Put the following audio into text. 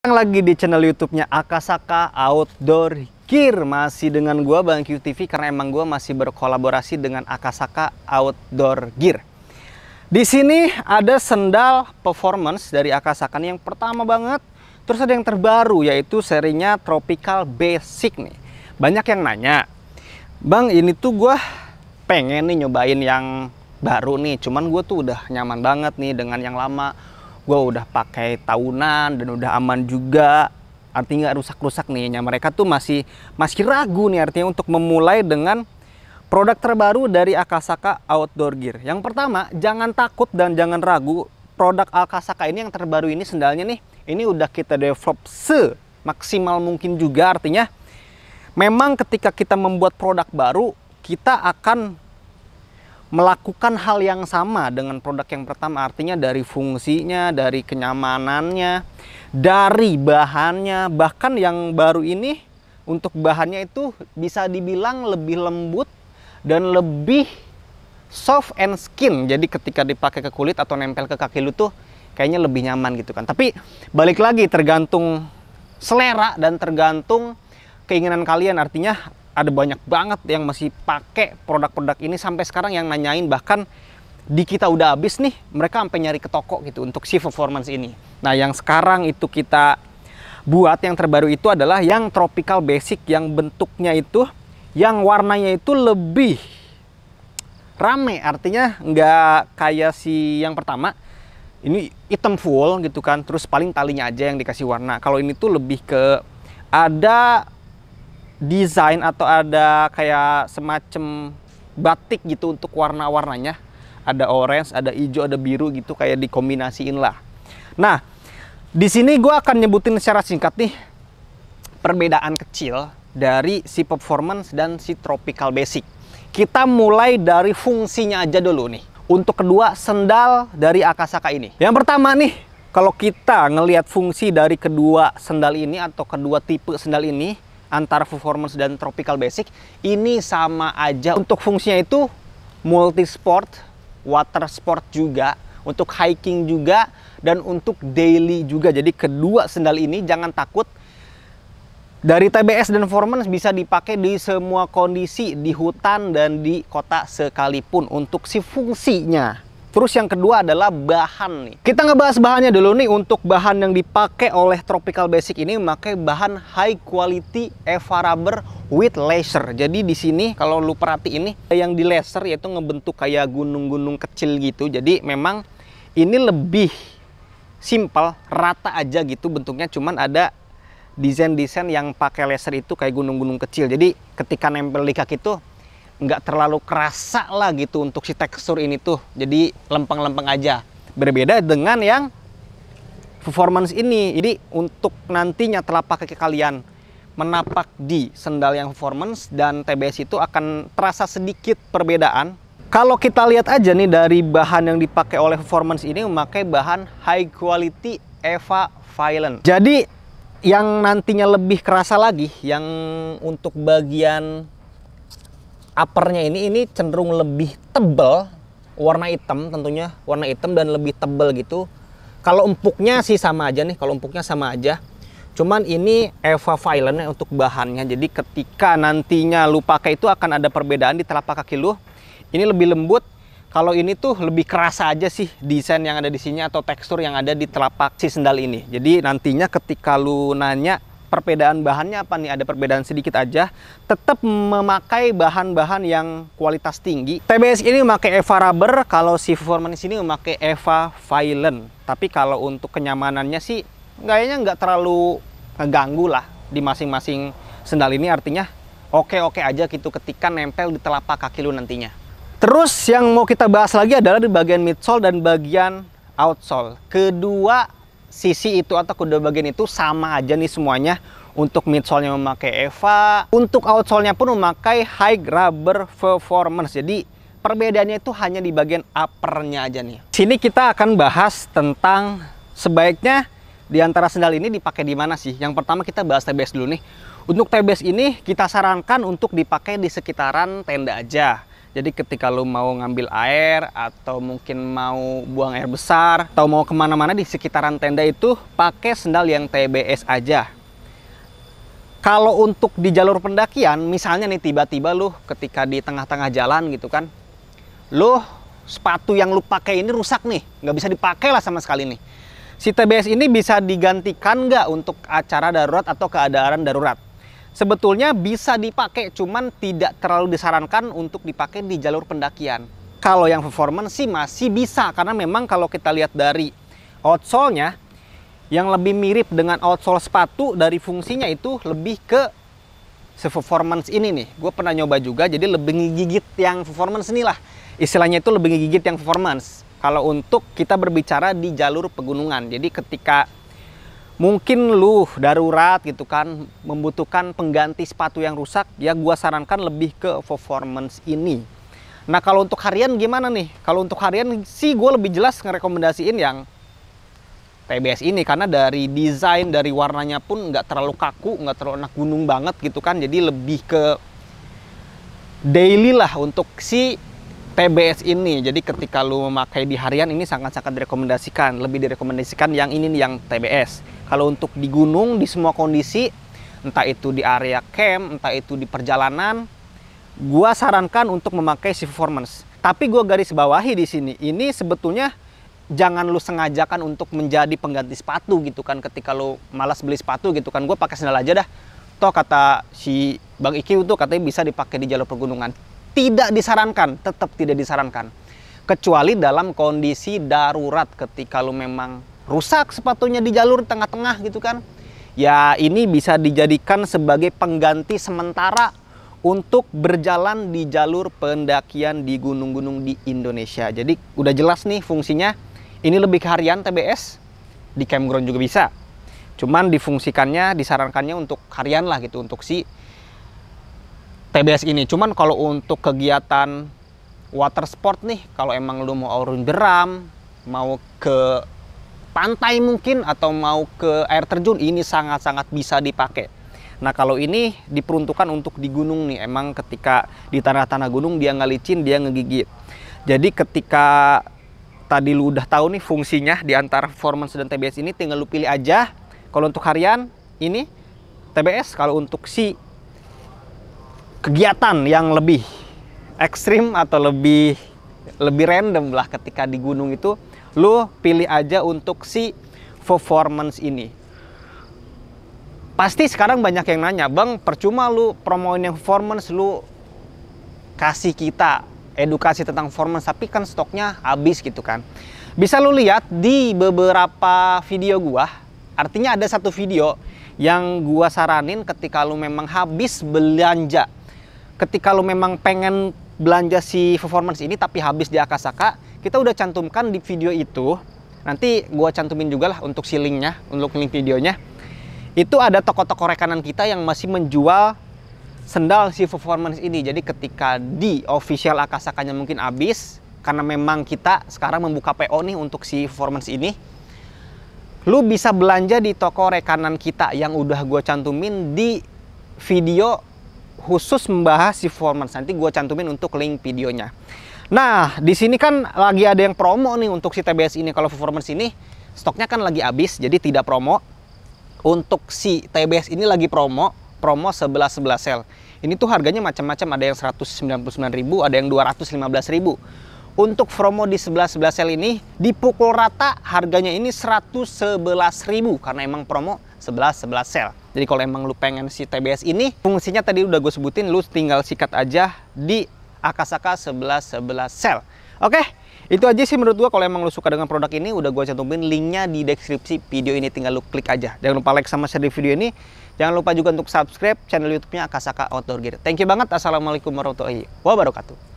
Lagi di channel YouTube-nya Akasaka Outdoor Gear, masih dengan gua Bang QTV karena emang gua masih berkolaborasi dengan Akasaka Outdoor Gear. Di sini ada sendal performance dari Akasaka nih yang pertama banget. Terus ada yang terbaru yaitu serinya Tropical Basic nih. Banyak yang nanya, "Bang, ini tuh gua pengen nih nyobain yang baru nih, cuman gua tuh udah nyaman banget nih dengan yang lama. Gue udah pakai tahunan dan udah aman juga, artinya nggak rusak-rusak nih." Mereka tuh masih ragu nih artinya untuk memulai dengan produk terbaru dari Akasaka Outdoor Gear. Yang pertama, jangan takut dan jangan ragu. Produk Akasaka ini yang terbaru ini, sendalnya nih, ini udah kita develop semaksimal mungkin juga. Artinya memang ketika kita membuat produk baru, kita akan melakukan hal yang sama dengan produk yang pertama. Artinya dari fungsinya, dari kenyamanannya, dari bahannya. Bahkan yang baru ini untuk bahannya itu bisa dibilang lebih lembut dan lebih soft and skin. Jadi ketika dipakai ke kulit atau nempel ke kaki lu tuh kayaknya lebih nyaman gitu kan. Tapi balik lagi, tergantung selera dan tergantung keinginan kalian. Artinya ada banyak banget yang masih pakai produk-produk ini sampai sekarang yang nanyain, bahkan di kita udah habis nih, mereka sampai nyari ke toko gitu untuk si performance ini. Nah, yang sekarang itu kita buat yang terbaru itu adalah yang Tropical Basic, yang bentuknya itu, yang warnanya itu lebih rame. Artinya nggak kayak si yang pertama, ini hitam full gitu kan, terus paling talinya aja yang dikasih warna. Kalau ini tuh lebih ke ada desain atau ada kayak semacam batik gitu untuk warna-warnanya. Ada orange, ada hijau, ada biru gitu, kayak dikombinasiin lah. Nah, di sini gue akan nyebutin secara singkat nih perbedaan kecil dari si performance dan si Tropical Basic. Kita mulai dari fungsinya aja dulu nih. Untuk kedua sendal dari Akasaka ini. Yang pertama nih, kalau kita ngelihat fungsi dari kedua sendal ini atau kedua tipe sendal ini, antara performance dan Tropical Basic, ini sama aja. Untuk fungsinya itu multi sport, water sport juga, untuk hiking juga, dan untuk daily juga. Jadi kedua sendal ini jangan takut, dari TBS dan performance bisa dipakai di semua kondisi, di hutan dan di kota sekalipun untuk si fungsinya. Terus yang kedua adalah bahan nih. Kita ngebahas bahannya dulu nih. Untuk bahan yang dipakai oleh Tropical Basic ini memakai bahan high quality EVA rubber with laser. Jadi di sini kalau lu perhati ini yang di laser yaitu ngebentuk kayak gunung-gunung kecil gitu. Jadi memang ini lebih simple, rata aja gitu bentuknya, cuman ada desain-desain yang pakai laser itu kayak gunung-gunung kecil. Jadi ketika nempel di kaki tuh nggak terlalu kerasa lah gitu untuk si tekstur ini tuh, jadi lempeng-lempeng aja. Berbeda dengan yang performance ini. Jadi untuk nantinya telapak kaki kalian menapak di sendal yang performance dan TBS itu akan terasa sedikit perbedaan. Kalau kita lihat aja nih dari bahan yang dipakai oleh performance ini memakai bahan high quality EVA Violent. Jadi yang nantinya lebih kerasa lagi yang untuk bagian uppernya ini cenderung lebih tebal, warna hitam tentunya, warna hitam dan lebih tebal gitu. Kalau empuknya sih sama aja nih, kalau empuknya sama aja. Cuman ini EVA Violent untuk bahannya. Jadi ketika nantinya lu pakai itu akan ada perbedaan di telapak kaki lu. Ini lebih lembut. Kalau ini tuh lebih kerasa aja sih desain yang ada di sini atau tekstur yang ada di telapak si sendal ini. Jadi nantinya ketika lu nanya perbedaan bahannya apa nih, ada perbedaan sedikit aja, tetap memakai bahan-bahan yang kualitas tinggi. TBS ini memakai EVA rubber, kalau si performance ini memakai EVA Violent. Tapi kalau untuk kenyamanannya sih kayaknya nggak terlalu ngeganggu lah di masing-masing sendal ini. Artinya oke-oke aja gitu ketika nempel di telapak kaki lu nantinya. Terus yang mau kita bahas lagi adalah di bagian midsole dan bagian outsole. Kedua sisi itu atau kedua bagian itu sama aja nih semuanya. Untuk midsole-nya memakai EVA, untuk outsole-nya pun memakai high rubber performance. Jadi perbedaannya itu hanya di bagian upper-nya aja nih. Sini kita akan bahas tentang sebaiknya di antara sendal ini dipakai di mana sih. Yang pertama kita bahas TBS dulu nih. Untuk TBS ini kita sarankan untuk dipakai di sekitaran tenda aja. Jadi ketika lu mau ngambil air atau mungkin mau buang air besar atau mau kemana-mana di sekitaran tenda itu pakai sendal yang TBS aja. Kalau untuk di jalur pendakian, misalnya nih tiba-tiba lu ketika di tengah-tengah jalan gitu kan, lu sepatu yang lu pakai ini rusak nih, nggak bisa dipakai lah sama sekali nih. Si TBS ini bisa digantikan nggak untuk acara darurat atau keadaan darurat? Sebetulnya bisa dipakai, cuman tidak terlalu disarankan untuk dipakai di jalur pendakian. Kalau yang performance sih masih bisa, karena memang kalau kita lihat dari outsole-nya, yang lebih mirip dengan outsole sepatu dari fungsinya itu lebih ke se-performance ini nih. Gue pernah nyoba juga, jadi lebih ngegigit yang performance ini lah. Istilahnya itu lebih ngegigit yang performance. Kalau untuk kita berbicara di jalur pegunungan, jadi ketika mungkin lu darurat gitu kan, membutuhkan pengganti sepatu yang rusak, ya gua sarankan lebih ke performance ini. Nah kalau untuk harian gimana nih? Kalau untuk harian sih gue lebih jelas ngerekomendasiin yang TBS ini, karena dari desain, dari warnanya pun nggak terlalu kaku, nggak terlalu anak gunung banget gitu kan, jadi lebih ke daily lah untuk si TBS ini. Jadi ketika lu memakai di harian ini sangat-sangat direkomendasikan. Lebih direkomendasikan yang ini nih, yang TBS. Kalau untuk di gunung, di semua kondisi, entah itu di area camp, entah itu di perjalanan, gua sarankan untuk memakai si performance. Tapi gua garis bawahi di sini, ini sebetulnya jangan lu sengajakan untuk menjadi pengganti sepatu gitu kan. Ketika lu malas beli sepatu gitu kan, gua pakai sandal aja dah. Toh kata si Bang Iki itu katanya bisa dipakai di jalur pegunungan. Tidak disarankan, tetap tidak disarankan. Kecuali dalam kondisi darurat, ketika lu memang rusak sepatunya di jalur tengah-tengah gitu kan. Ya ini bisa dijadikan sebagai pengganti sementara untuk berjalan di jalur pendakian di gunung-gunung di Indonesia. Jadi udah jelas nih fungsinya. Ini lebih ke harian TBS, di campground juga bisa. Cuman difungsikannya, disarankannya untuk harian lah gitu, untuk si TBS ini. Cuman kalau untuk kegiatan water sport nih, kalau emang lu mau urun jeram, mau ke pantai mungkin, atau mau ke air terjun, ini sangat-sangat bisa dipakai. Nah kalau ini diperuntukkan untuk di gunung nih, emang ketika di tanah-tanah gunung dia nggak licin, dia ngegigit. Jadi ketika tadi lu udah tahu nih fungsinya di antara performance dan TBS ini, tinggal lu pilih aja. Kalau untuk harian ini TBS, kalau untuk si kegiatan yang lebih ekstrim atau lebih random lah ketika di gunung itu, lu pilih aja untuk si performance ini. Pasti sekarang banyak yang nanya, Bang, percuma lu promoin yang performance, lu kasih kita edukasi tentang performance, tapi kan stoknya habis gitu kan. Bisa lu lihat di beberapa video gua, artinya ada satu video yang gua saranin ketika lu memang habis belanja. Ketika lu memang pengen belanja si performance ini tapi habis di Akasaka, kita udah cantumkan di video itu. Nanti gua cantumin juga lah untuk si linknya, untuk link videonya. Itu ada toko-toko rekanan kita yang masih menjual sendal si performance ini. Jadi ketika di official Akasakanya mungkin habis, karena memang kita sekarang membuka PO nih untuk si performance ini, lu bisa belanja di toko rekanan kita yang udah gua cantumin di video khusus membahas si performance. Nanti gue cantumin untuk link videonya. Nah, di sini kan lagi ada yang promo nih untuk si TBS ini. Kalau performance ini stoknya kan lagi habis, jadi tidak promo. Untuk si TBS ini lagi promo 11-11 sale. Ini tuh harganya macam-macam, ada yang 199.000, ada yang 215.000. Untuk promo di 11-11 sale ini dipukul rata harganya ini 111.000 karena emang promo 11-11 sale. Jadi kalau emang lu pengen si TBS ini, fungsinya tadi udah gue sebutin, lu tinggal sikat aja di Akasaka 11-11 sale. Oke, itu aja sih menurut gue. Kalau emang lu suka dengan produk ini, udah gue cantumin linknya di deskripsi video ini, tinggal lu klik aja. Jangan lupa like sama share di video ini. Jangan lupa juga untuk subscribe channel YouTube-nya Akasaka Outdoor Gear. Thank you banget. Assalamualaikum warahmatullahi wabarakatuh.